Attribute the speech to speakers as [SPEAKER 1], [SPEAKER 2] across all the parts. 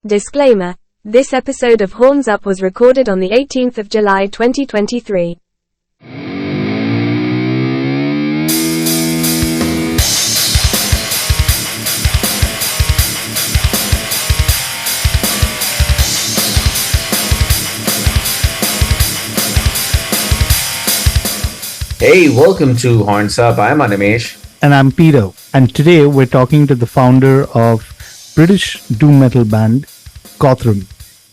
[SPEAKER 1] Disclaimer. This episode of Horns Up was recorded on the 18th of July 2023.
[SPEAKER 2] Hey, welcome to Horns Up. I'm Animesh.
[SPEAKER 3] And I'm Peter. And today we're talking to the founder of British doom metal band Godthrymm,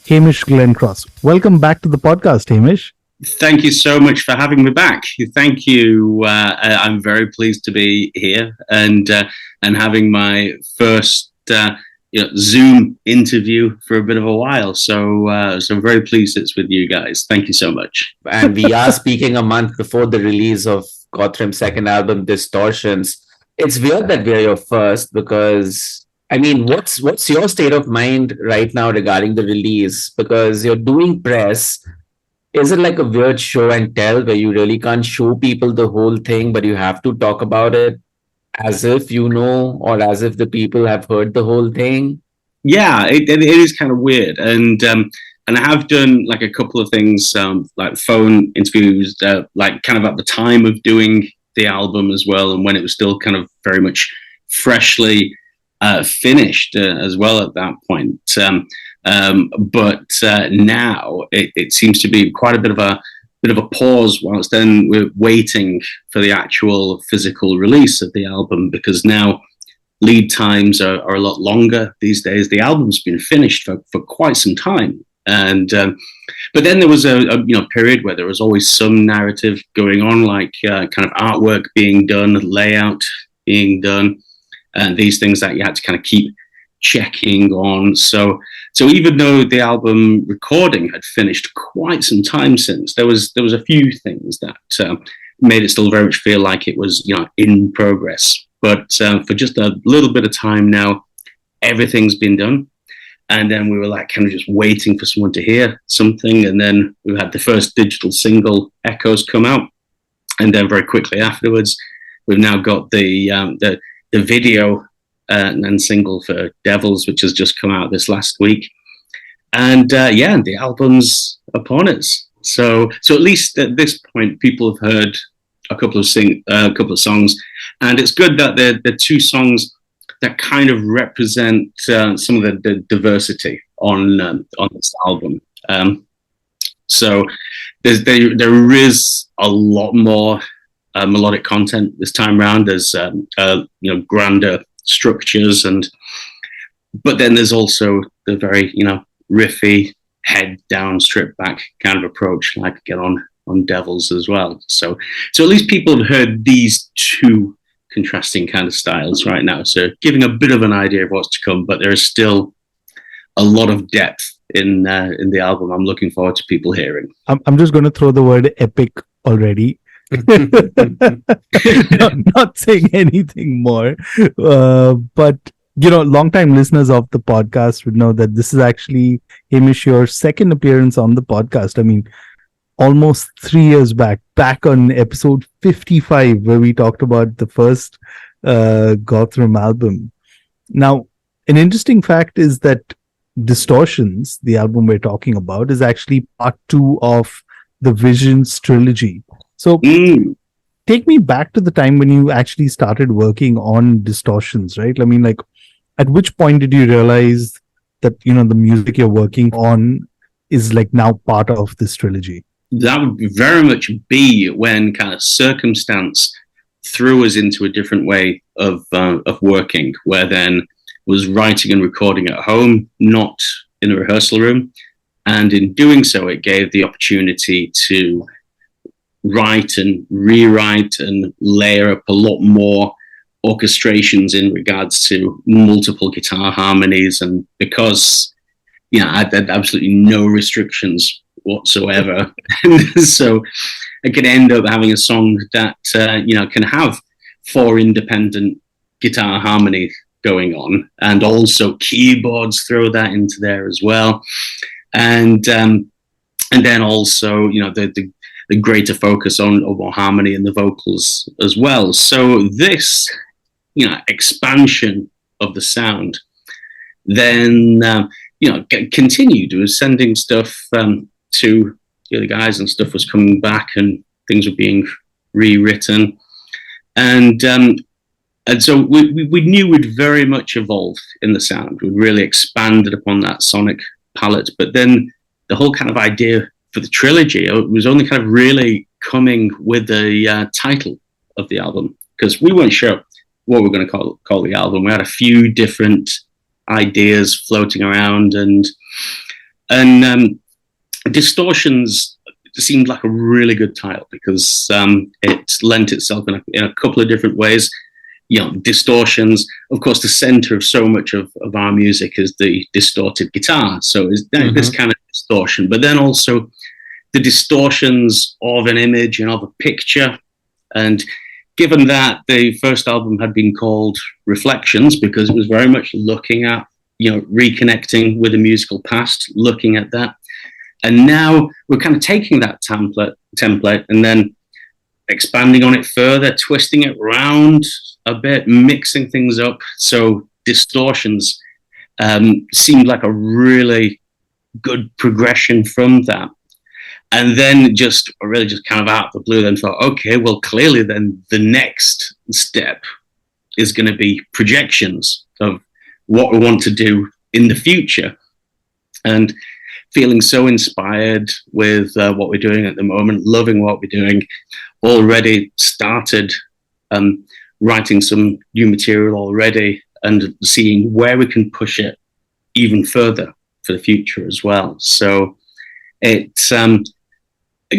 [SPEAKER 3] Hamish Glencross. Welcome back to the podcast, Hamish.
[SPEAKER 4] Thank you so much for having me back. Thank you. I'm very pleased to be here and having my first Zoom interview for a bit of a while. So I'm very pleased it's with you guys. Thank you so much.
[SPEAKER 2] And we are speaking a month before the release of Godthrymm's second album, Distortions. It's weird that we're your first because, I mean, what's your state of mind right now regarding the release? Because you're doing press. Is it like a weird show and tell where you really can't show people the whole thing, but you have to talk about it as if you know or as if the people have heard the whole thing?
[SPEAKER 4] Yeah, it is kind of weird. And I have done like a couple of things, like phone interviews, like kind of at the time of doing the album as well, and when it was still kind of very much freshly finished as well at that point. But now it seems to be quite a bit of a pause whilst then we're waiting for the actual physical release of the album, because now lead times are a lot longer these days. The album's been finished for quite some time. And but then there was a period where there was always some narrative going on, like kind of artwork being done, layout being done, and these things that you had to kind of keep checking on. So even though the album recording had finished quite some time since, there was a few things that made it still very much feel like it was in progress. But for just a little bit of time now, everything's been done. And then we were like kind of just waiting for someone to hear something. And then we had the first digital single, Echoes, come out. And then very quickly afterwards, we've now got the video and single for Devils, which has just come out this last week. And the album's upon us. So at least at this point, people have heard a couple of songs. And it's good that the two songs that kind of represent some of the diversity on this album. So there is a lot more melodic content this time around. There's grander structures, but then there's also the very riffy, head down, stripped back kind of approach, like get on Devils as well. So at least people have heard these two contrasting kind of styles right now, so giving a bit of an idea of what's to come. But there is still a lot of depth in the album. I'm looking forward to people hearing. I'm
[SPEAKER 3] just going to throw the word epic already. not saying anything more, but long-time listeners of the podcast would know that this is actually, Hamish, your second appearance on the podcast. I mean, almost 3 years back on episode 55, where we talked about the first Godthrymm album. Now, an interesting fact is that Distortions, the album we're talking about, is actually part 2 of the Visions trilogy. So take me back to the time when you actually started working on Distortions, right? I mean, like, at which point did you realize that, the music you're working on is like now part of this trilogy?
[SPEAKER 4] That would very much be when kind of circumstance threw us into a different way of working, where then was writing and recording at home, not in a rehearsal room. And in doing so, it gave the opportunity to write and rewrite and layer up a lot more orchestrations in regards to multiple guitar harmonies. And because, I had absolutely no restrictions whatsoever. So I could end up having a song that, can have 4 independent guitar harmonies going on, and also keyboards, throw that into there as well. And then also, the greater focus on more harmony in the vocals as well. So this, expansion of the sound then continued. It was sending stuff to the other guys, and stuff was coming back, and things were being rewritten, and so we knew we'd very much evolved in the sound. We'd really expanded upon that sonic palette, but then the whole kind of idea for the trilogy, it was only kind of really coming with the title of the album, because we weren't sure what we were going to call the album. We had a few different ideas floating around, and Distortions seemed like a really good title, because it lent itself in a couple of different ways. Distortions, of course, the center of so much of our music is the distorted guitar, so it's this kind of distortion, but then also the distortions of an image and of a picture. And given that the first album had been called Reflections, because it was very much looking at, reconnecting with the musical past, looking at that. And now we're kind of taking that template and then expanding on it further, twisting it around a bit, mixing things up. So Distortions seemed like a really good progression from that. And then just kind of out of the blue, then thought, okay, well, clearly then the next step is going to be projections of what we want to do in the future. And feeling so inspired with what we're doing at the moment, loving what we're doing, already started writing some new material already, and seeing where we can push it even further for the future as well. So it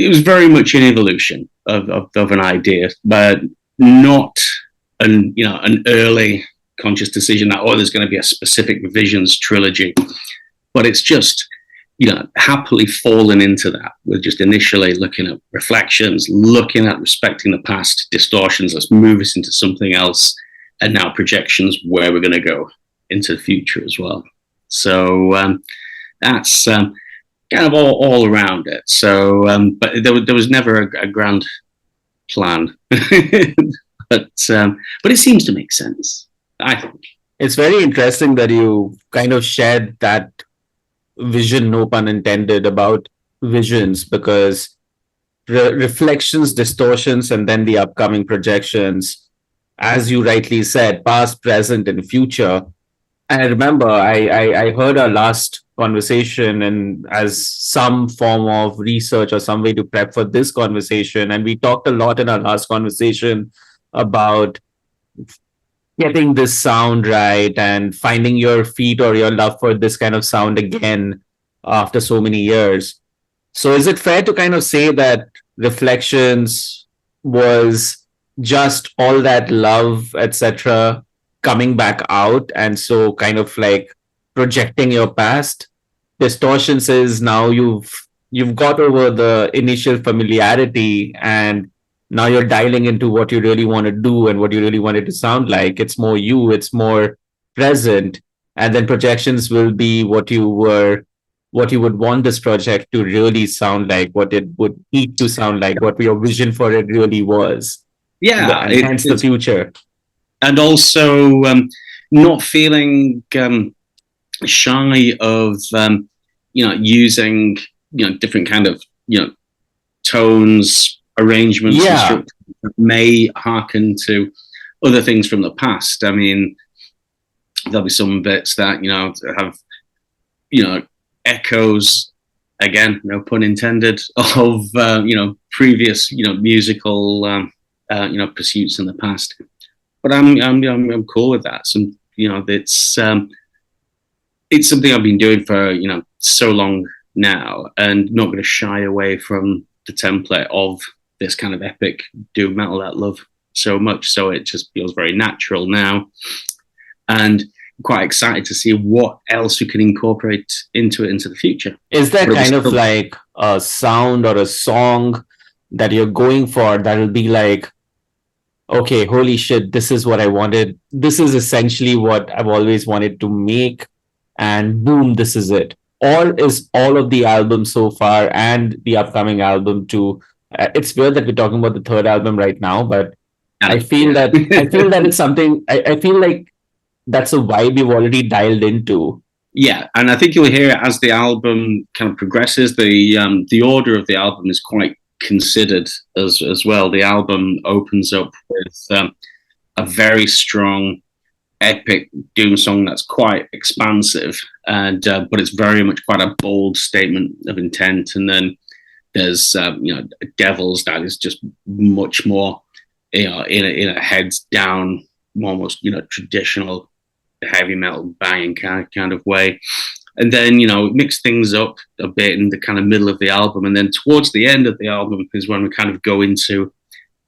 [SPEAKER 4] was very much an evolution of an idea, but not an early conscious decision that, there's going to be a specific Visions trilogy. But it's just, happily fallen into that. We're just initially looking at Reflections, looking at respecting the past, Distortions, let's move us into something else, and now Projections, where we're going to go into the future as well. So that's kind of all around it. So, but there was never a grand plan, but it seems to make sense, I think.
[SPEAKER 2] It's very interesting that you kind of shared that vision, no pun intended, about Visions, because Reflections, Distortions, and then the upcoming Projections, as you rightly said, past, present, and future. And I remember I heard our last conversation, and as some form of research or some way to prep for this conversation, and we talked a lot in our last conversation about getting this sound right and finding your feet or your love for this kind of sound again after so many years. So is it fair to kind of say that Reflections was just all that love, etc., coming back out, and so kind of like projecting your past? Distortions is now you've got over the initial familiarity, and now you're dialing into what you really want to do and what you really want it to sound like. It's more you, it's more present. And then Projections will be what you would want this project to really sound like, what it would need to sound like, what your vision for it really was.
[SPEAKER 4] Yeah.
[SPEAKER 2] And hence the future.
[SPEAKER 4] And also not feeling shy of, using, different kind of, tones, arrangements, that may hearken to other things from the past. I mean, there'll be some bits that have echoes, again, no pun intended, of previous musical pursuits in the past. But I'm cool with that. It's something I've been doing for so long now, and not going to shy away from the template of this kind of epic doom metal that I love so much. So it just feels very natural now, and I'm quite excited to see what else we can incorporate into the future.
[SPEAKER 2] Is there kind of like a sound or a song that you're going for that will be like, okay, holy shit, this is what I wanted. This is essentially what I've always wanted to make, and boom, this is it? Or is all of the album so far and the upcoming album too? It's weird that we're talking about the third album right now, but I feel that it's something. I feel like that's a vibe you've already dialed into.
[SPEAKER 4] Yeah, and I think you'll hear it as the album kind of progresses. The order of the album is quite considered as well. The album opens up with a very strong, epic doom song that's quite expansive, and but it's very much quite a bold statement of intent. And then there's Devils that is just much more in a heads down, almost traditional heavy metal banging kind of way. And then mix things up a bit in the kind of middle of the album, and then towards the end of the album is when we kind of go into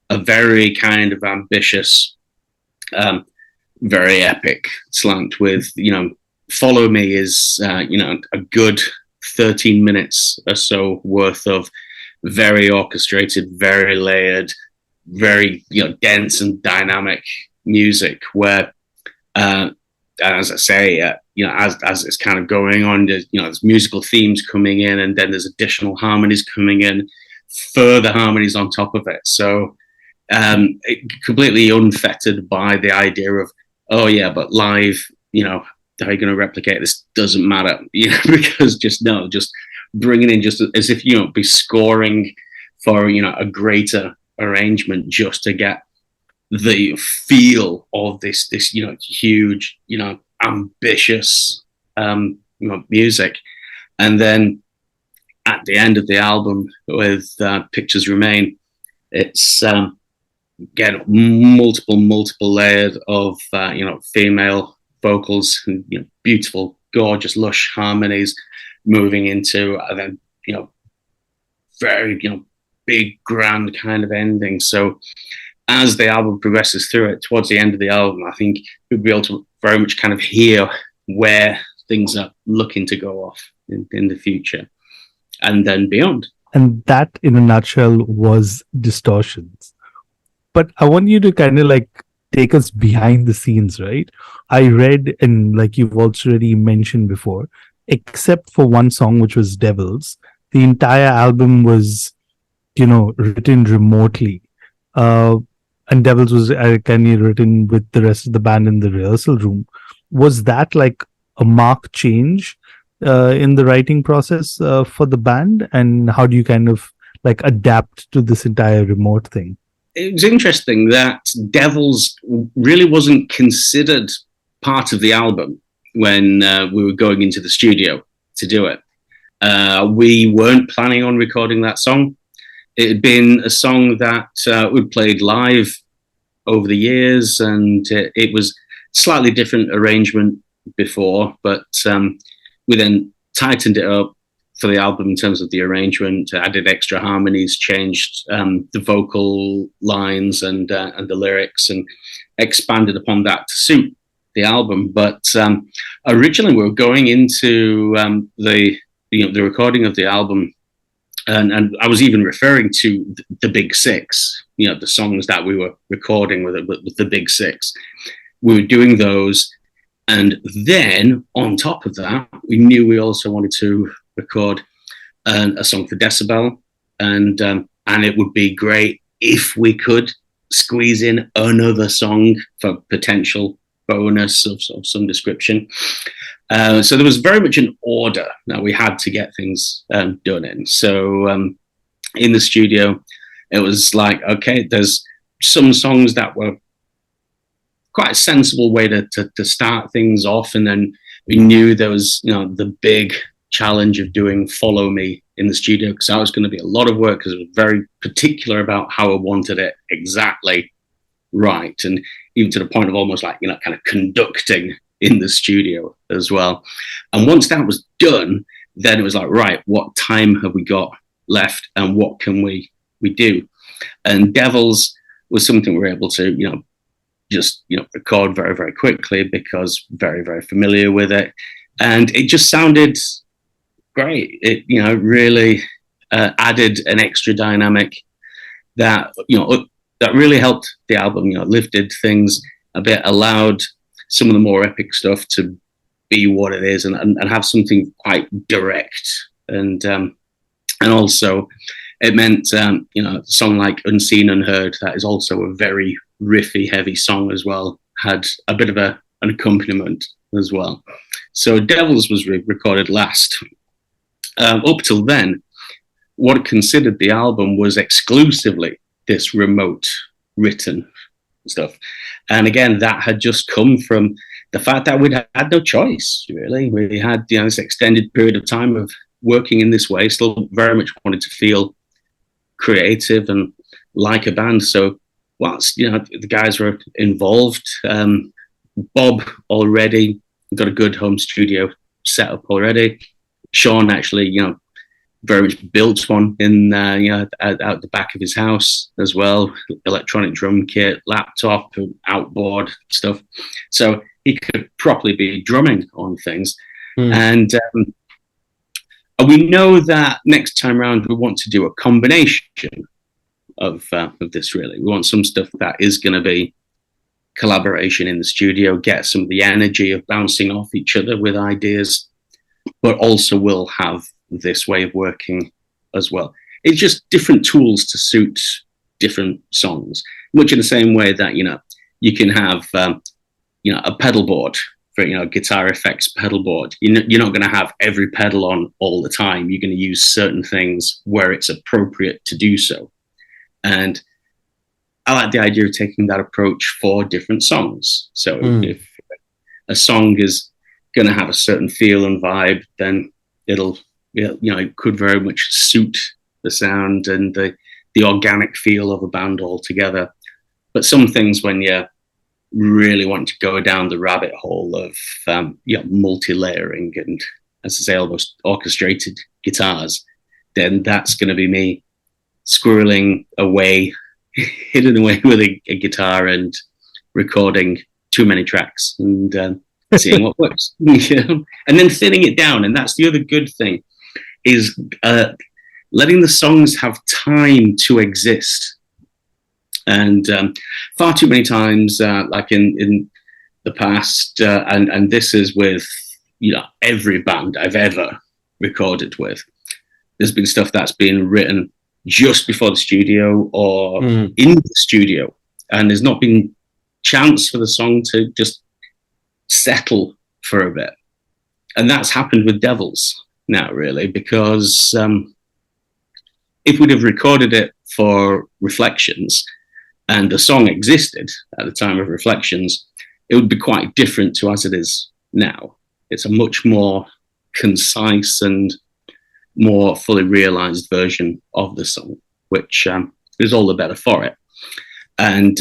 [SPEAKER 4] a very kind of ambitious, very epic slant with Follow Me is a good 13 minutes or so worth of very orchestrated, very layered, very dense and dynamic music where as I say, as it's kind of going on, there's musical themes coming in, and then there's additional harmonies coming in, further harmonies on top of it. So completely unfettered by the idea of, oh yeah, but live, how are you going to replicate this? Doesn't matter, because just bringing in just as if be scoring for a greater arrangement just to get the feel of this huge ambitious music. And then at the end of the album with Pictures Remain, it's again multiple layers of female vocals and beautiful, gorgeous, lush harmonies moving into then very big, grand kind of ending. So as the album progresses through it, towards the end of the album, I think we'll be able to very much kind of hear where things are looking to go off in the future and then beyond.
[SPEAKER 3] And that, in a nutshell, was Distortions. But I want you to kind of take us behind the scenes, right? I read, and you've also already mentioned before, except for one song, which was Devils, the entire album was, written remotely. And Devils was kind of written with the rest of the band in the rehearsal room. Was that a marked change in the writing process for the band? And how do you kind of adapt to this entire remote thing?
[SPEAKER 4] It was interesting that Devils really wasn't considered part of the album when we were going into the studio to do it. We weren't planning on recording that song. It had been a song that we'd played live over the years, and it was slightly different arrangement before, but we then tightened it up for the album in terms of the arrangement, added extra harmonies, changed the vocal lines and the lyrics, and expanded upon that to suit the album. But originally we were going into the recording of the album, and I was even referring to the Big Six, the songs that we were recording with the Big Six. We were doing those, and then on top of that, we knew we also wanted to record a song for Decibel, and it would be great if we could squeeze in another song for potential bonus of some description. So there was very much an order that we had to get things done in. So in the studio, it was okay, there's some songs that were quite a sensible way to start things off, and then we knew there was the big challenge of doing Follow Me in the studio, because that was going to be a lot of work, because I was very particular about how I wanted it exactly right, and even to the point of almost kind of conducting in the studio as well. And once that was done, then it was right, what time have we got left, and what can we do? And Devils was something we were able to just record very, very quickly, because very, very familiar with it, and it just sounded great. It really added an extra dynamic that that really helped the album. Lifted things a bit, allowed some of the more epic stuff to be what it is, and have something quite direct, and also it meant a song like Unseen Unheard, that is also a very riffy, heavy song as well, had a bit of an accompaniment as well. So Devils was recorded last. Up till then, what considered the album was exclusively this remote written stuff. And again, that had just come from the fact that we'd had no choice, really. We had this extended period of time of working in this way, still very much wanted to feel creative and like a band. So whilst the guys were involved, Bob already got a good home studio set up already. Sean actually, very much built one in out the back of his house as well. Electronic drum kit, laptop, outboard stuff, so he could properly be drumming on things. And we know that next time around we want to do a combination of this. Really, we want some stuff that is going to be collaboration in the studio, get some of the energy of bouncing off each other with ideas, but also will have this way of working as well. It's just different tools to suit different songs, much in the same way that you can have a pedal board for guitar effects pedal board. You're not going to have every pedal on all the time. You're going to use certain things where it's appropriate to do so. And I like the idea of taking that approach for different songs. So if a song is going to have a certain feel and vibe, then it could very much suit the sound and the organic feel of a band altogether. But some things, when you really want to go down the rabbit hole of multi-layering and, as I say, almost orchestrated guitars, then that's going to be me squirreling away, hidden away with a guitar and recording too many tracks and seeing what works, and then thinning it down. And that's the other good thing, is letting the songs have time to exist. And far too many times, like in the past, and this is with every band I've ever recorded with, there's been stuff that's been written just before the studio or in the studio, and there's not been chance for the song to just settle for a bit. And that's happened with Devils now, really, because if we'd have recorded it for Reflections and the song existed at the time of Reflections, it would be quite different to as it is now. It's a much more concise and more fully realized version of the song, which is all the better for it. And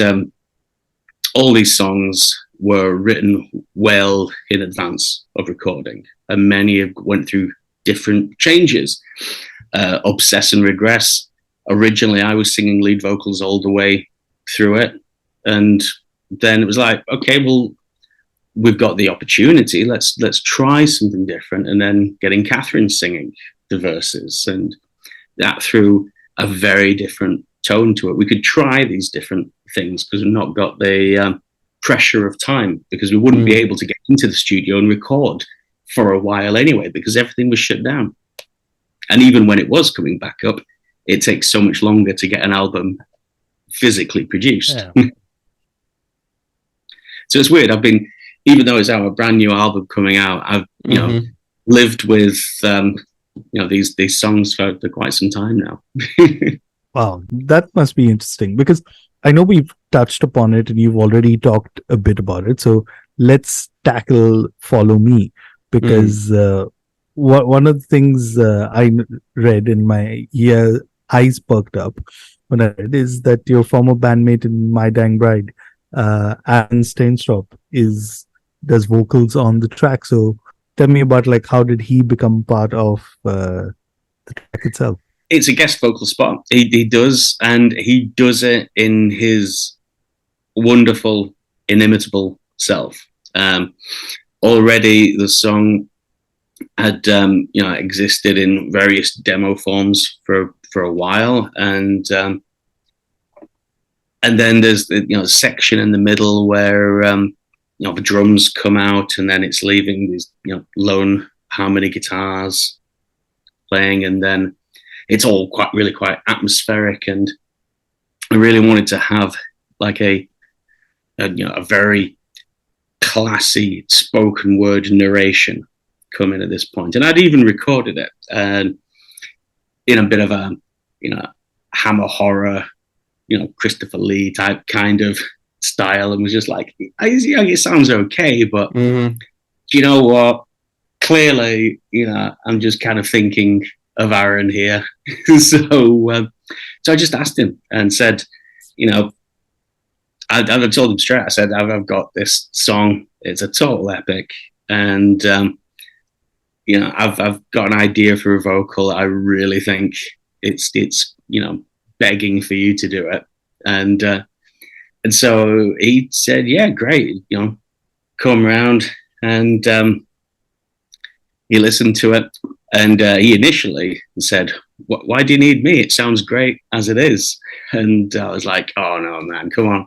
[SPEAKER 4] all these songs were written well in advance of recording, and many have went through different changes. Obsess and Regress, originally I was singing lead vocals all the way through it, and then it was like, okay, well, we've got the opportunity, let's try something different. And then getting Catherine singing the verses, and that threw a very different tone to it. We could try these different things because we've not got the pressure of time, because we wouldn't be able to get into the studio and record for a while anyway, because everything was shut down. And even when it was coming back up, it takes so much longer to get an album physically produced. Yeah. So it's weird. I've been, even though it's our brand new album coming out, I've lived with these songs for quite some time now.
[SPEAKER 3] Wow, that must be interesting, because I know we've touched upon it and you've already talked a bit about it. So let's tackle Follow Me, because one of the things I read in my eyes perked up when I read is that your former bandmate in My Dang Bride, Aaron Steinstrop, does vocals on the track. So tell me about how did he become part of the track itself?
[SPEAKER 4] It's a guest vocal spot. He does, and he does it in his wonderful, inimitable self. Already the song had existed in various demo forms for a while, and then there's the section in the middle where the drums come out, and then it's leaving these lone harmony guitars playing, and then it's all really quite atmospheric. And I really wanted to have a very classy spoken word narration come in at this point. And I'd even recorded it in a bit of a, Hammer horror, Christopher Lee type kind of style, and was just like, it sounds okay, but you know what? Clearly, I'm just kind of thinking of Aaron here. So I just asked him and said, I told him straight, I said, I've got this song, it's a total epic, and I've got an idea for a vocal. I really think it's begging for you to do it. And so he said, yeah, great, come around. And he listened to it, and he initially said, why do you need me? It sounds great as it is. And I was like, oh no, man, come on,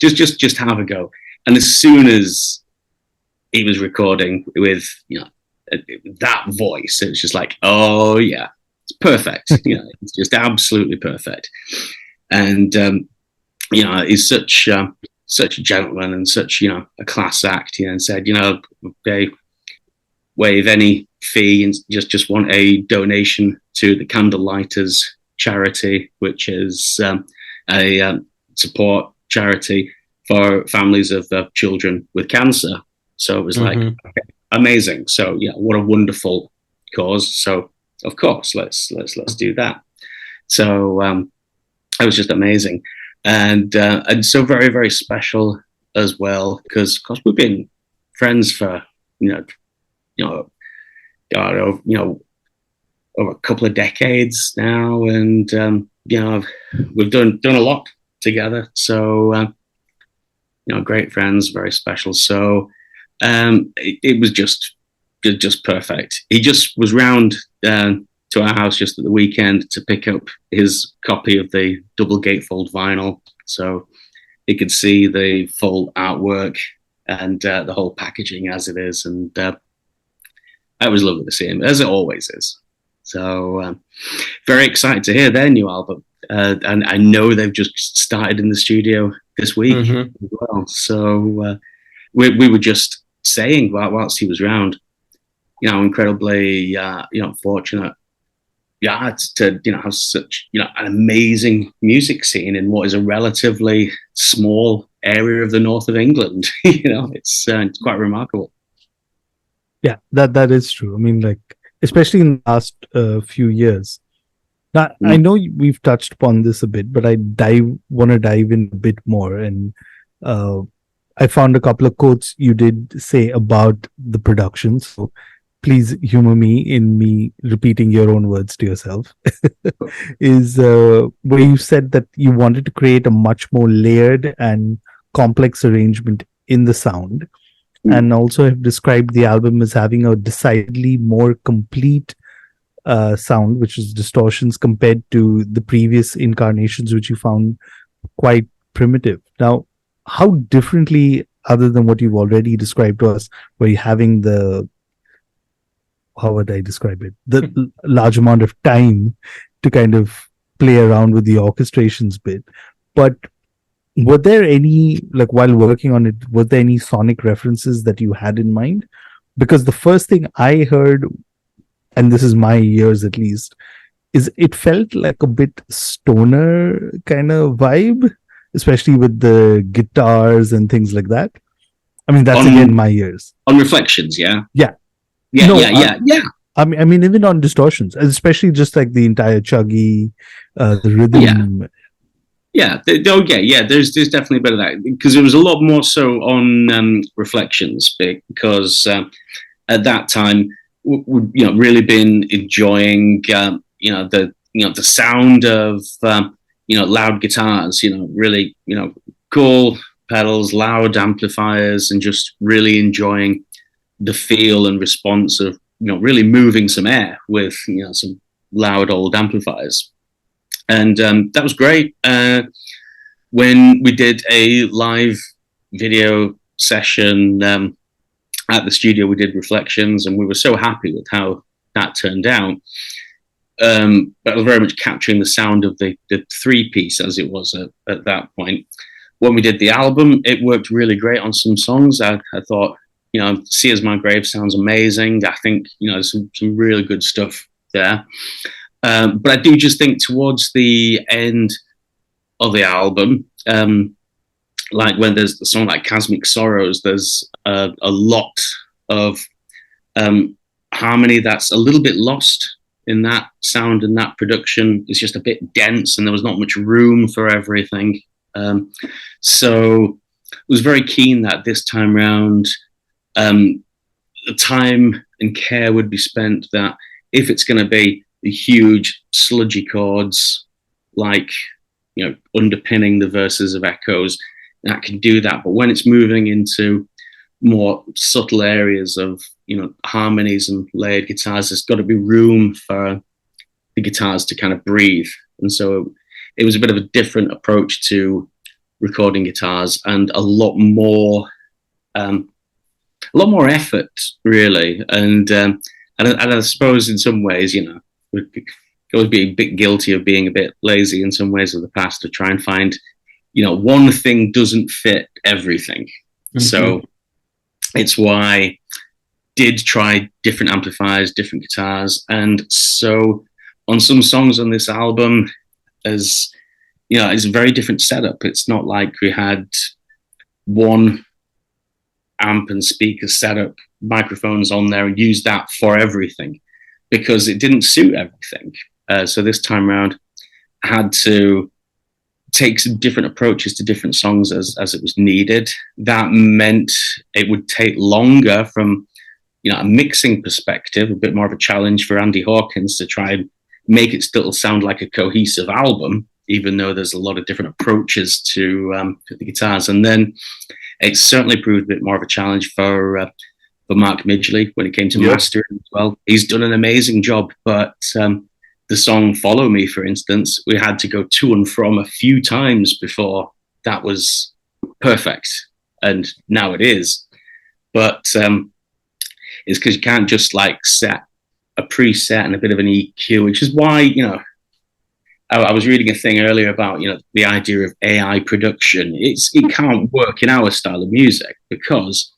[SPEAKER 4] just have a go. And as soon as he was recording with that voice, it was just like, oh yeah, it's perfect. It's just absolutely perfect. And he's such a gentleman and such a class act. And said, they waive any fee and just want a donation to the Candlelighters charity, which is a support charity for families of children with cancer. So it was like, okay, amazing. So yeah, what a wonderful cause. So of course, let's do that. So it was just amazing, and so very, very special as well, because we've been friends for over a couple of decades now, and we've done a lot together. So great friends, very special. So it was just perfect. He just was round to our house just at the weekend to pick up his copy of the double gatefold vinyl, so he could see the full artwork and the whole packaging as it is. And I was lovely to see him, as it always is. So very excited to hear their new album. And I know they've just started in the studio this week as well. So we were just saying whilst he was round, incredibly fortunate to have such an amazing music scene in what is a relatively small area of the north of England. It's quite remarkable.
[SPEAKER 3] Yeah, that is true. I mean, like, especially in the last few years. Now, I know we've touched upon this a bit, but I want to dive in a bit more. And I found a couple of quotes you did say about the production. So please humor me in me repeating your own words to yourself. Is where you said that you wanted to create a much more layered and complex arrangement in the sound. And also have described the album as having a decidedly more complete sound, which is Distortions, compared to the previous incarnations, which you found quite primitive. Now, how differently, other than what you've already described to us, were you having how would I describe it? The large amount of time to kind of play around with the orchestrations bit. But were there any, while working on it, were there any sonic references that you had in mind? Because the first thing I heard, and this is my ears at least, is it felt like a bit stoner kind of vibe, especially with the guitars and things like that. I mean, that's again my ears.
[SPEAKER 4] On Reflections, yeah?
[SPEAKER 3] Yeah.
[SPEAKER 4] Yeah.
[SPEAKER 3] I mean, even on Distortions, especially just like the entire chuggy, the rhythm.
[SPEAKER 4] Yeah. There's definitely a bit of that, because it was a lot more so on Reflections, because at that time we'd really been enjoying the sound of loud guitars, really cool pedals, loud amplifiers, and just really enjoying the feel and response of really moving some air with some loud old amplifiers. And that was great. When we did a live video session at the studio, we did Reflections, and we were so happy with how that turned out. But it was very much capturing the sound of the three-piece as it was at that point. when we did the album, it worked really great on some songs. I thought, See As My Grave sounds amazing. I think, some really good stuff there. But I do just think towards the end of the album, like when there's a song like Cosmic Sorrows, there's a lot of harmony that's a little bit lost in that sound and that production. It's just a bit dense and there was not much room for everything. So I was very keen that this time round, the time and care would be spent that if it's going to be the huge sludgy chords, like, underpinning the verses of Echoes, that can do that. But when it's moving into more subtle areas of, harmonies and layered guitars, there's got to be room for the guitars to kind of breathe. And so it was a bit of a different approach to recording guitars and a lot more effort, really. And I suppose in some ways, we'd always be a bit guilty of being a bit lazy in some ways of the past to try and find, one thing doesn't fit everything. Mm-hmm. So it's why did try different amplifiers, different guitars. And so on some songs on this album, it's a very different setup. It's not like we had one amp and speaker setup, microphones on there, and use that for everything, because it didn't suit everything. So this time around, I had to take some different approaches to different songs as it was needed. That meant it would take longer from a mixing perspective, a bit more of a challenge for Andy Hawkins to try and make it still sound like a cohesive album, even though there's a lot of different approaches to the guitars. And then it certainly proved a bit more of a challenge for Mark Midgley when it came to mastering as well. He's done an amazing job, but the song Follow Me, for instance, we had to go to and from a few times before that was perfect. And now it is. But it's because you can't just like set a preset and a bit of an EQ, which is why, I was reading a thing earlier about, the idea of AI production. It can't work in our style of music because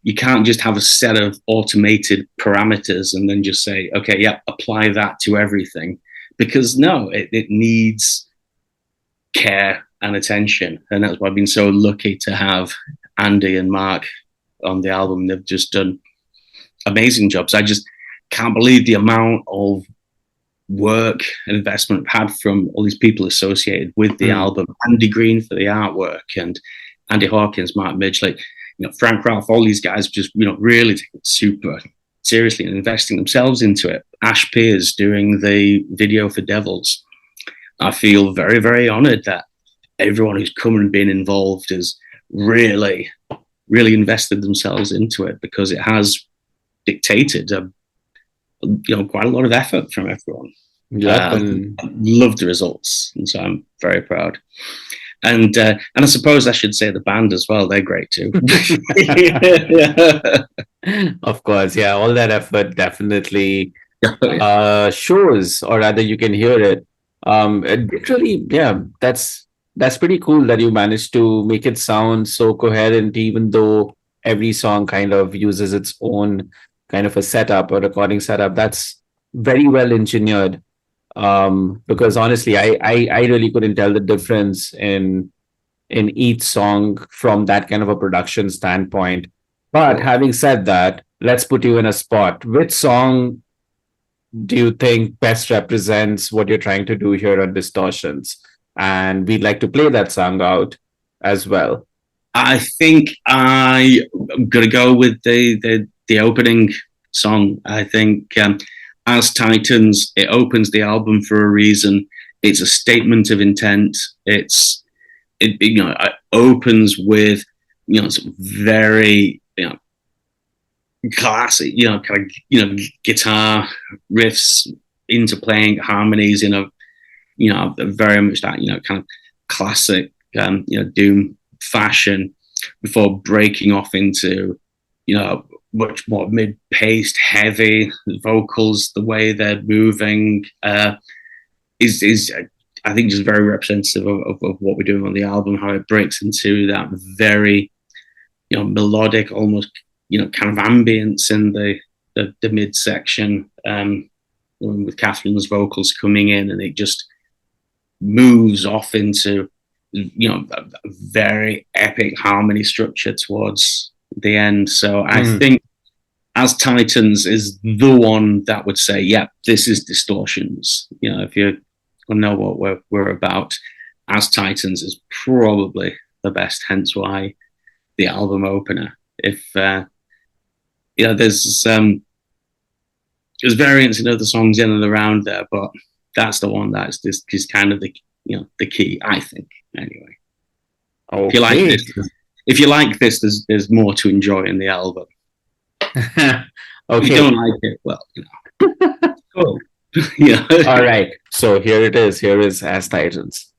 [SPEAKER 4] you can't just have a set of automated parameters and then just say, okay, yeah, apply that to everything. Because no, it needs care and attention. And that's why I've been so lucky to have Andy and Mark on the album. They've just done amazing jobs. I just can't believe the amount of work and investment I've had from all these people associated with the album. Andy Green for the artwork, and Andy Hawkins, Mark Midgley, Frank Ralph, all these guys just, really taking it super seriously and investing themselves into it. Ash Piers doing the video for Devils. I feel very, very honored that everyone who's come and been involved has really, really invested themselves into it, because it has dictated quite a lot of effort from everyone. I love the results, and so I'm very proud. And I suppose I should say the band as well. They're great too.
[SPEAKER 2] Of course, yeah. All that effort definitely shows, or rather, you can hear it. Literally, yeah. That's pretty cool that you managed to make it sound so coherent, even though every song kind of uses its own kind of a setup or recording setup. That's very well engineered. Because honestly, I really couldn't tell the difference in each song from that kind of a production standpoint. But having said that, let's put you in a spot. Which song do you think best represents what you're trying to do here on Distortions? And we'd like to play that song out as well.
[SPEAKER 4] I think I'm gonna go with the opening song. I think As Titans, it opens the album for a reason. It's a statement of intent. It opens with some very classic guitar riffs interplaying harmonies in a very much that kind of classic doom fashion, before breaking off into much more mid-paced, heavy vocals. The way they're moving is I think just very representative of what we're doing on the album, how it breaks into that very, melodic, almost, kind of ambience in the midsection, with Catherine's vocals coming in, and it just moves off into, a very epic harmony structure towards the end. So I think As Titans is the one that would say, yeah, this is Distortions. If you know what we're about, As Titans is probably the best, hence why the album opener. If there's variants in other songs in and around there, but that's the one that's is kind of the key, I think. Anyway,
[SPEAKER 2] okay.
[SPEAKER 4] If you like this, there's more to enjoy in the album.
[SPEAKER 2] Okay.
[SPEAKER 4] If you don't like it, well, cool.
[SPEAKER 2] All right. So here it is. Here is As Titans.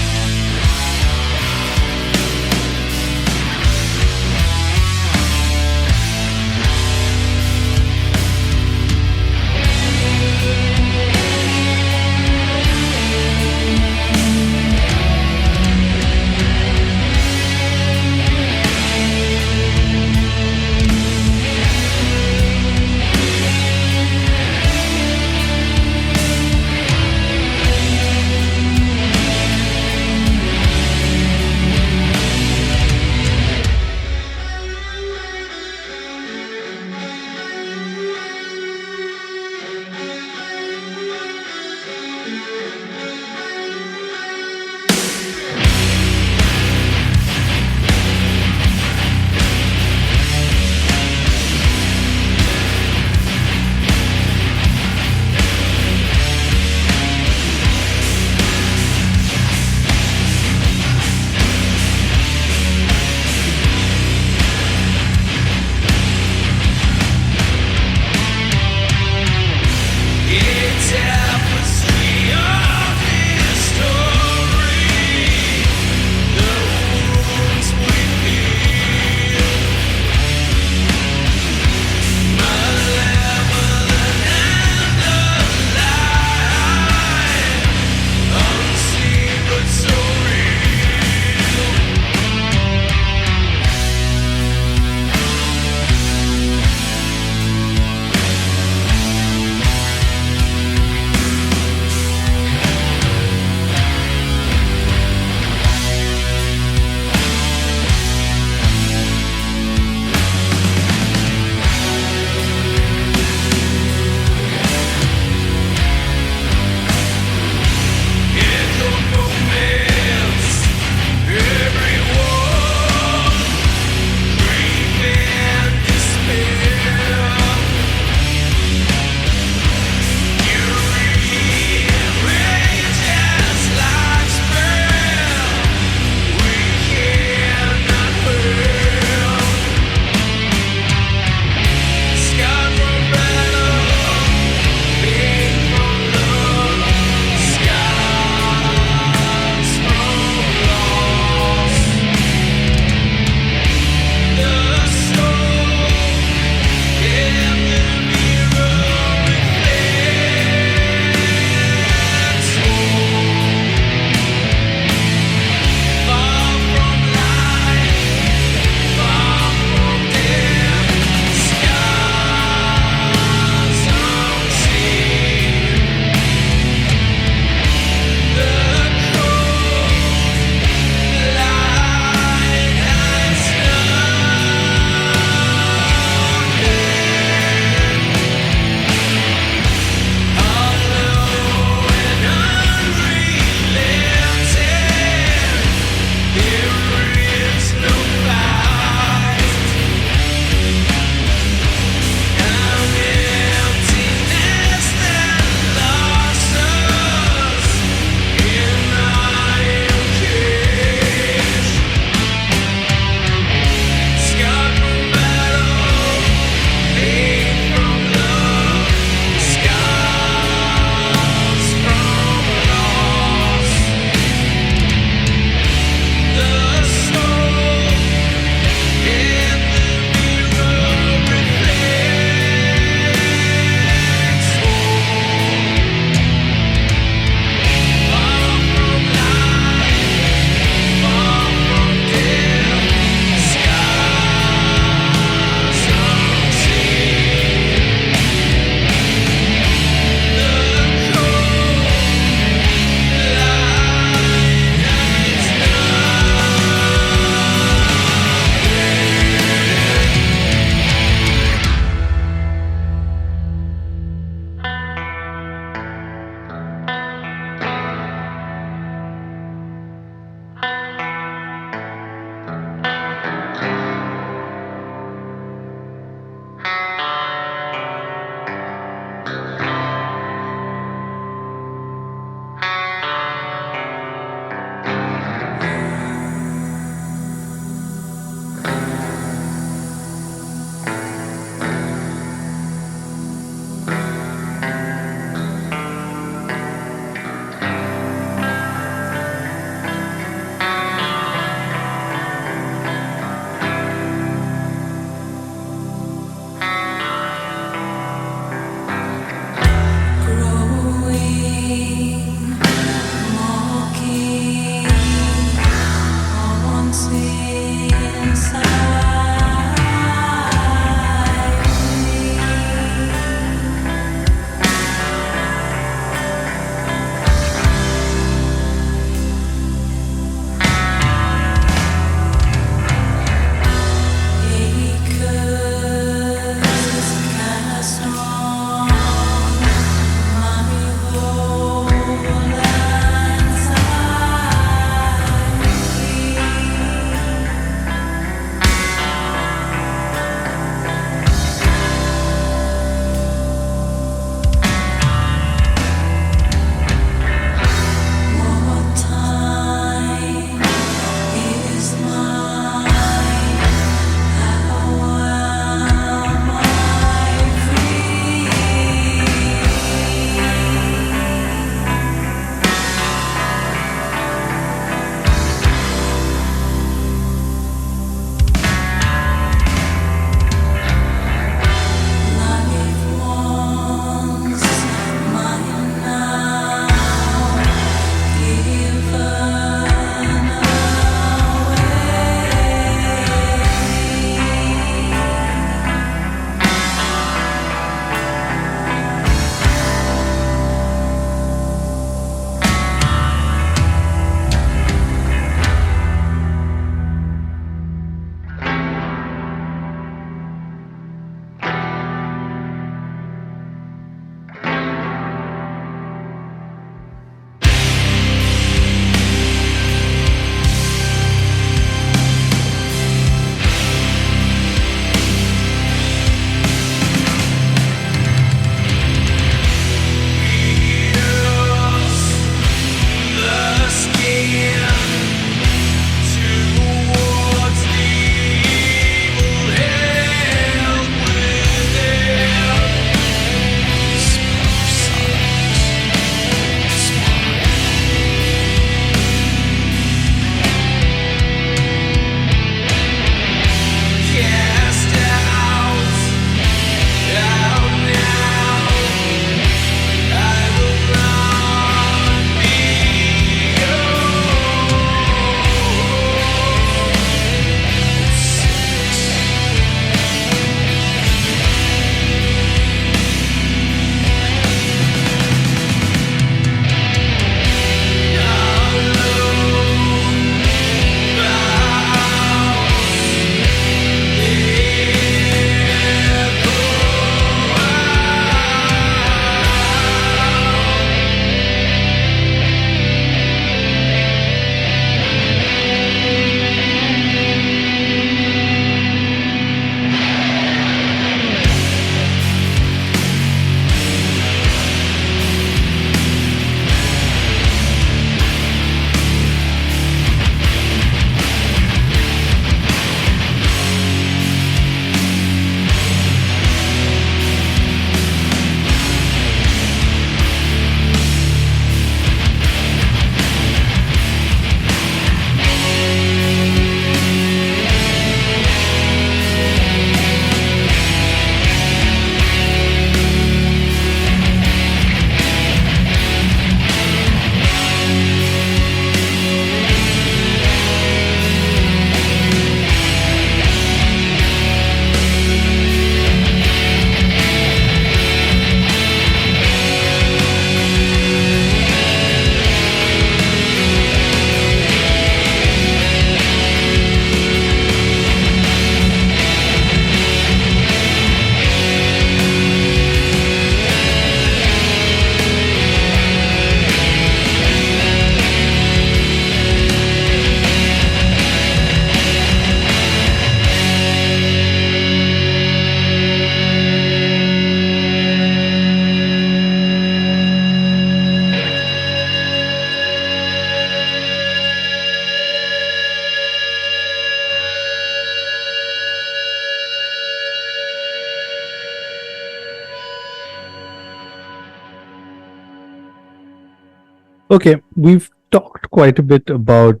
[SPEAKER 3] Okay, we've talked quite a bit about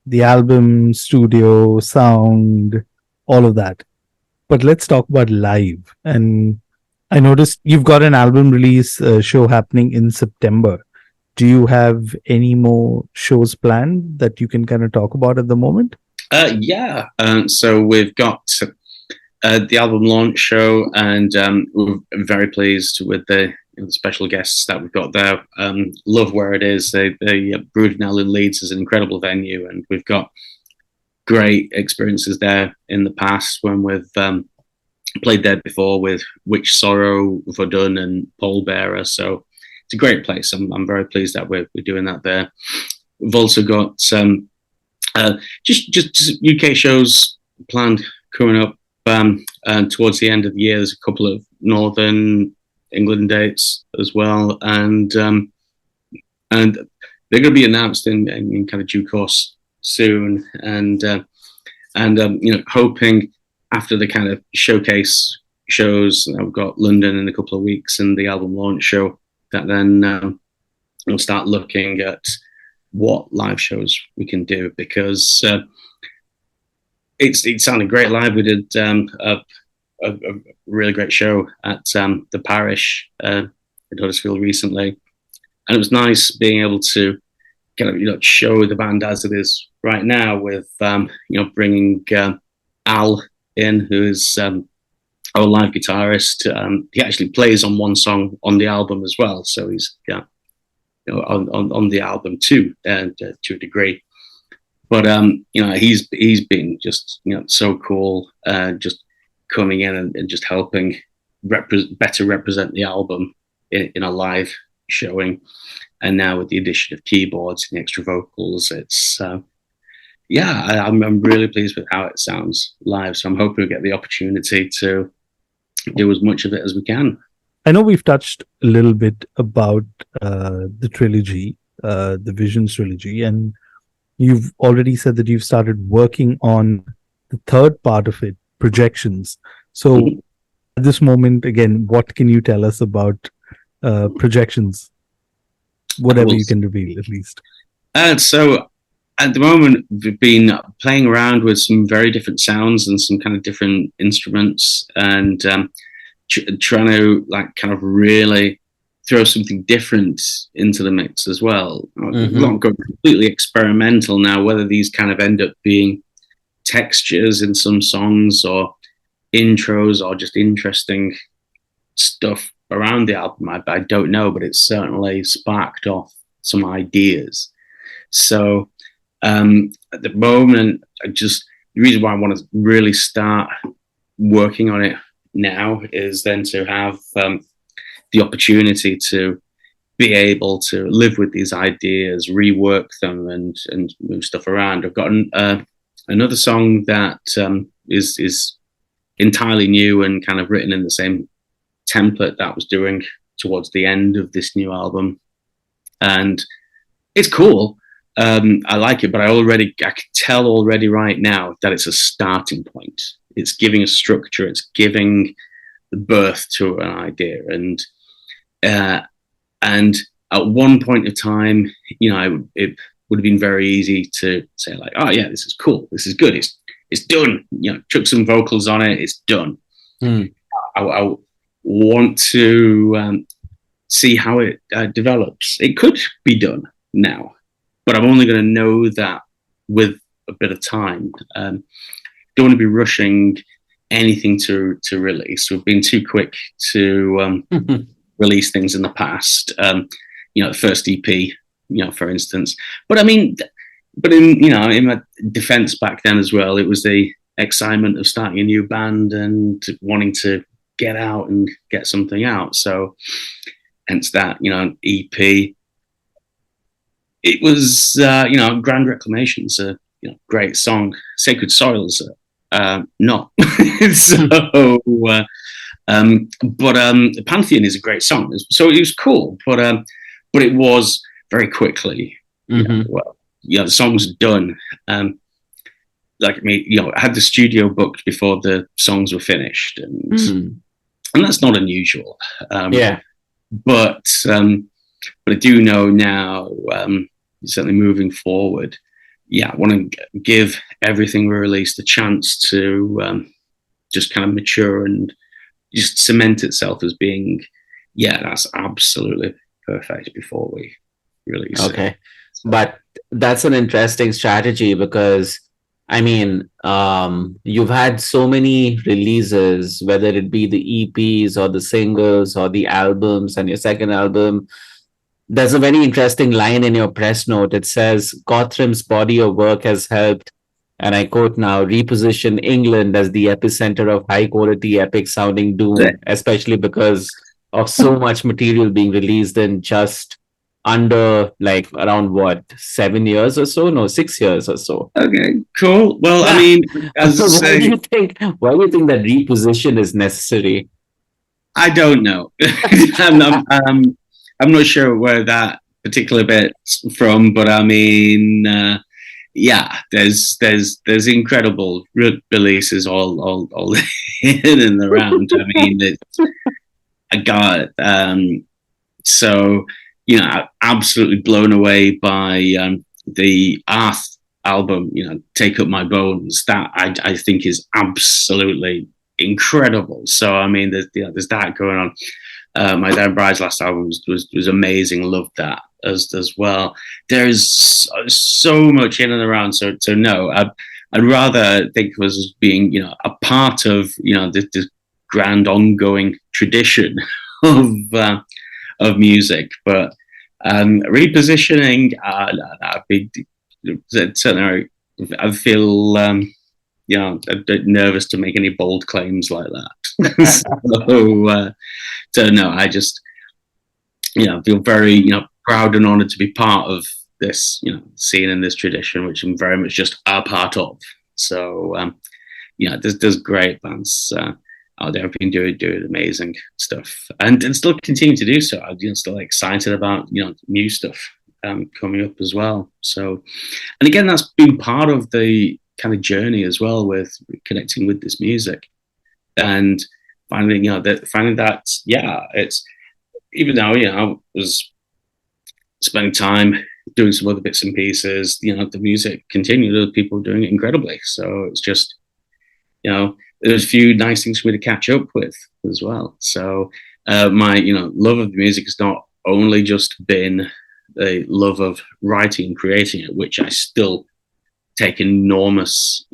[SPEAKER 3] the album, studio, sound, all of that. But let's talk about live. And I noticed you've got an album release show happening in September. Do you have any more shows planned that you can kind of talk about at the moment?
[SPEAKER 4] Yeah. So we've got the album launch show, and we're very pleased with the special guests that we've got there. Love where it is. The Broodnell in Leeds is an incredible venue, and we've got great experiences there in the past when we've played there before with Witch Sorrow, Verdun, and Pallbearer. So it's a great place. I'm very pleased that we're doing that there. We've also got just UK shows planned coming up. And towards the end of the year, there's a couple of Northern England dates as well, and they're going to be announced in kind of due course soon. And hoping after the kind of showcase shows, we've got London in a couple of weeks and the album launch show, that then we'll start looking at what live shows we can do, because it sounded great live. We did a really great show at the Parish in Huddersfield recently, and it was nice being able to kind of show the band as it is right now with bringing Al in, who is our live guitarist. He actually plays on one song on the album as well, so he's on the album too, and to a degree. But he's been just so cool, just coming in and just helping better represent the album in a live showing. And now with the addition of keyboards and extra vocals, it's I'm really pleased with how it sounds live. So I'm hoping we get the opportunity to do as much of it as we can.
[SPEAKER 3] I know we've touched a little bit about the trilogy, the Visions trilogy, and you've already said that you've started working on the third part of it, Projections. So at this moment, again, what can you tell us about Projections? Whatever you can reveal, at least.
[SPEAKER 4] So at the moment, we've been playing around with some very different sounds and some kind of different instruments, and trying to kind of really throw something different into the mix as well. Mm-hmm. Not going completely experimental now, whether these kind of end up being textures in some songs or intros or just interesting stuff around the album, I don't know, but it's certainly sparked off some ideas. So at the moment, the reason why I want to really start working on it now is then to have the opportunity to be able to live with these ideas, rework them, and move stuff around. I've got another song that is entirely new and kind of written in the same template that I was doing towards the end of this new album, and it's cool. I like it, but I can tell already right now that it's a starting point. It's giving a structure. It's giving the birth to an idea, and at one point of time, it would have been very easy to say like, oh yeah, this is cool, this is good, it's done. Chuck some vocals on it, it's done. I want to see how it develops. It could be done now, but I'm only going to know that with a bit of time. Don't want to be rushing anything to release. We've been too quick to release things in the past. The first EP, for instance. But I mean, in my defense back then as well, it was the excitement of starting a new band and wanting to get out and get something out. So hence that, EP. It was, Grand Reclamation's a great song. Sacred Soil's not. But Pantheon is a great song. So it was cool, but it was very quickly. The song's done. I had the studio booked before the songs were finished, and that's not unusual. But But I do know now, certainly moving forward, I want to give everything we released a chance to just kind of mature and just cement itself as being, that's absolutely perfect before we release it.
[SPEAKER 2] Okay. But that's an interesting strategy because, I mean, you've had so many releases, whether it be the EPs or the singles or the albums and your second album. There's a very interesting line in your press note. It says, Gothrymm's body of work has helped, and I quote now, reposition England as the epicenter of high quality, epic sounding doom, especially because of so much material being released in just under like around what, 7 years or so? No, 6 years or so.
[SPEAKER 4] Okay, cool. Well, I mean, as
[SPEAKER 2] so why do you think that reposition is necessary?
[SPEAKER 4] I don't know. I'm not sure where that particular bit's from, but I mean, there's incredible releases all in and around. I mean, I got so absolutely blown away by the Arth album. Take Up My Bones. That I think is absolutely incredible. So I mean, there's that going on. My Dead Bride's last album was amazing. Loved that as well. There's so much in and around. So no, I'd rather think of us as being a part of this grand ongoing tradition of music. But repositioning, I'd be certainly. I feel a bit nervous to make any bold claims like that. So no, I just feel very proud and honoured to be part of this scene and this tradition, which I'm very much just a part of. So there's great bands out there have been doing amazing stuff and still continue to do so. I'm still excited about new stuff coming up as well. So, and again, that's been part of the kind of journey as well with connecting with this music and finding that it's, even though I was spending time doing some other bits and pieces, the music continued, other people doing it incredibly. So it's just there's a few nice things for me to catch up with as well. So my love of the music has not only just been the love of writing and creating it, which I still take enormous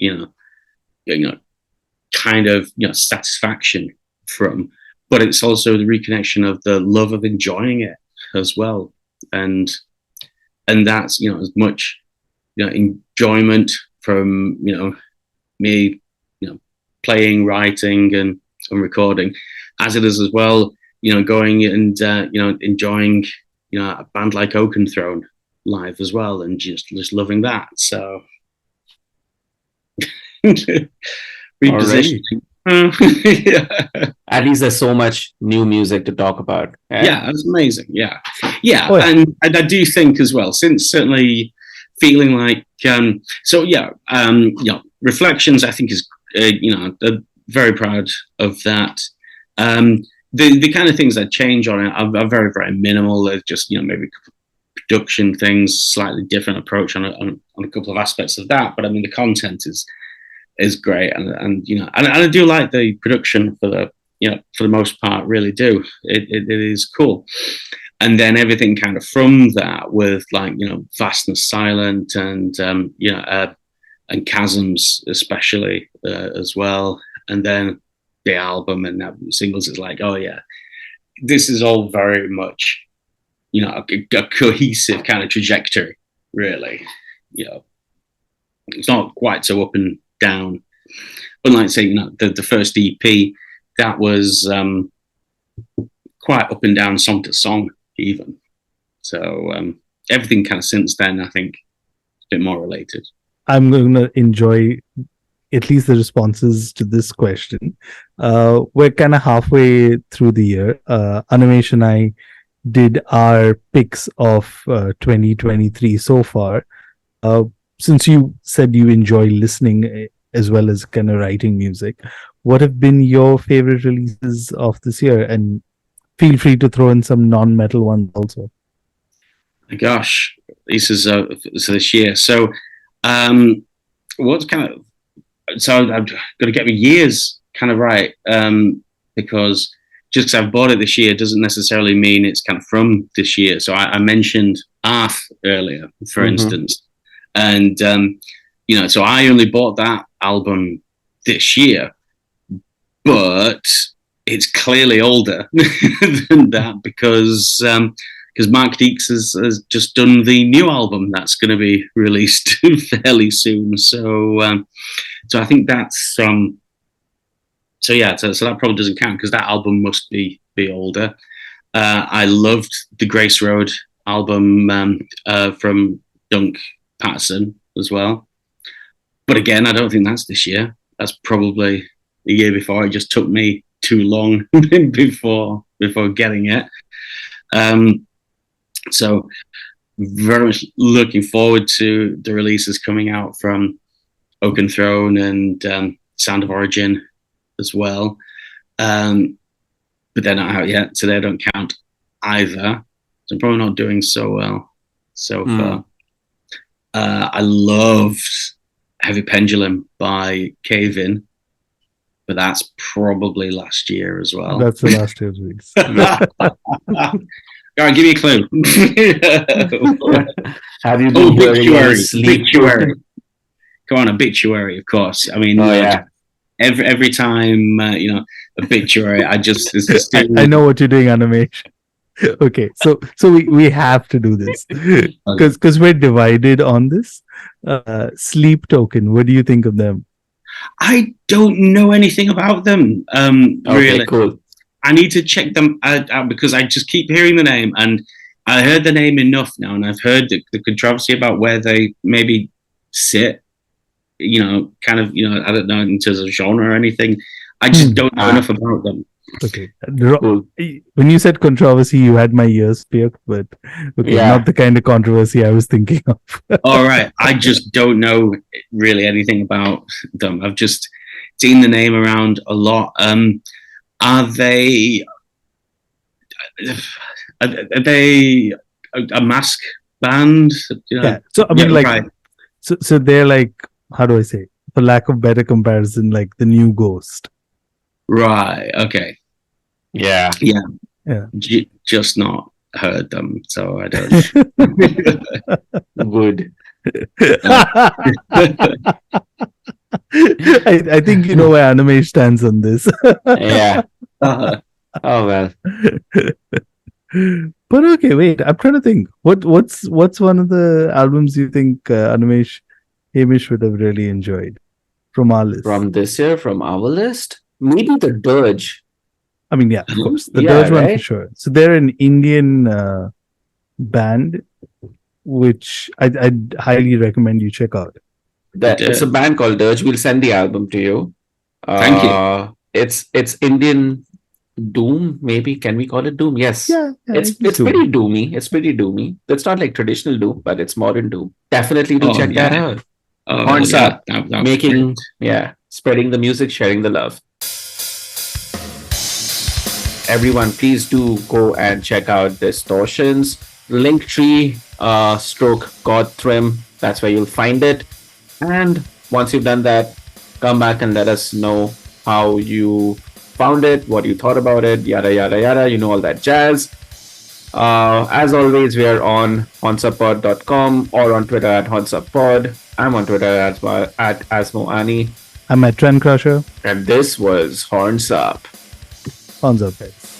[SPEAKER 4] kind of satisfaction from, but it's also the reconnection of the love of enjoying it as well, and that's as much enjoyment from me playing, writing and recording as it is as well going and enjoying a band like Oakenthrone live as well and just loving that. So repositioning.
[SPEAKER 2] At least there's so much new music to talk about.
[SPEAKER 4] Yeah, that's amazing. And I do think as well, since certainly feeling like Reflections I think is I'm very proud of that. The kind of things I change on it are very, very minimal. They're just maybe production things, slightly different approach on a couple of aspects of that, but I mean the content is great, and I do like the production for the most part. Really do. It is cool, and then everything kind of from that with Vastness Silent and and Chasms especially as well, and then the album and that singles is this is all very much a cohesive kind of trajectory, really. It's not quite so up and down, unlike say the first EP that was quite up and down song to song even. So everything kind of since then I think is a bit more related.
[SPEAKER 3] I'm going to enjoy at least the responses to this question. We're kind of halfway through the year. Animesh and I did our picks of 2023 so far. Since you said you enjoy listening as well as kind of writing music, what have been your favorite releases of this year? And feel free to throw in some non-metal ones also.
[SPEAKER 4] gosh, this is so this year. So, what's kind of so I've got to get my years kind of right, because just because I've bought it this year doesn't necessarily mean it's kind of from this year. So I mentioned Arth earlier, for instance, and so I only bought that album this year, but it's clearly older than that because Mark Deeks has just done the new album that's going to be released fairly soon. So I think that's so that probably doesn't count because that album must be older. I loved the Grace Road album from Dunk Patterson as well, but again, I don't think that's this year. That's probably the year before. It just took me too long before getting it. So very much looking forward to the releases coming out from Oaken Throne and Sound of Origin as well. But they're not out yet, so they don't count either. So I'm probably not doing so well so far. I loved Heavy Pendulum by Cave In, but that's probably last year as well.
[SPEAKER 3] That's the last year's release.
[SPEAKER 4] All right, give me a clue.
[SPEAKER 2] Have you been
[SPEAKER 4] Obituary. Come on, Obituary, of course. I mean, every time Obituary, I
[SPEAKER 3] know what you're doing, Animesh. Okay, so we have to do this because we're divided on this. Sleep Token, what do you think of them?
[SPEAKER 4] I don't know anything about them. Really,
[SPEAKER 2] cool.
[SPEAKER 4] I need to check them out because I just keep hearing the name, and I heard the name enough now, and I've heard the controversy about where they maybe sit. Kind of, I don't know in terms of genre or anything. I just don't know enough about them.
[SPEAKER 3] Okay. When you said controversy, you had my ears pierced, but not the kind of controversy I was thinking of.
[SPEAKER 4] All right. I just don't know really anything about them. I've just seen the name around a lot. Are they a mask band?
[SPEAKER 3] Yeah. So I mean, right. So they're like, how do I say, for lack of better comparison, like the new Ghost.
[SPEAKER 4] Right. Okay.
[SPEAKER 2] Yeah.
[SPEAKER 4] Just not heard them, so I don't.
[SPEAKER 2] Good.
[SPEAKER 3] I think you know where Animesh stands on this.
[SPEAKER 2] Yeah. Oh well.
[SPEAKER 3] But okay, wait. I'm trying to think. What's one of the albums you think Hamish would have really enjoyed from our list?
[SPEAKER 2] From this year, from our list, maybe the Dirge.
[SPEAKER 3] I mean, yeah, of course, the Dirge one for sure. So they're an Indian band, which I'd highly recommend you check out.
[SPEAKER 2] It's a band called Dirge. We'll send the album to you.
[SPEAKER 4] Thank you.
[SPEAKER 2] It's Indian doom, maybe. Can we call it doom? Yes.
[SPEAKER 3] Yeah,
[SPEAKER 2] it's pretty doomy. It's pretty doomy. It's not like traditional doom, but it's modern doom. Definitely do check that out. Horns up, making spreading the music, sharing the love. Everyone, please do go and check out Distortions. Linktree / Godthrymm. That's where you'll find it. And once you've done that, come back and let us know how you found it, what you thought about it, yada yada yada. You know all that jazz. As always, we are on honsapod.com or on Twitter at honsapod. I'm on Twitter at Asmoani.
[SPEAKER 3] I'm at Trend Crusher.
[SPEAKER 2] And this was Horns Up.
[SPEAKER 3] Horns Up, guys.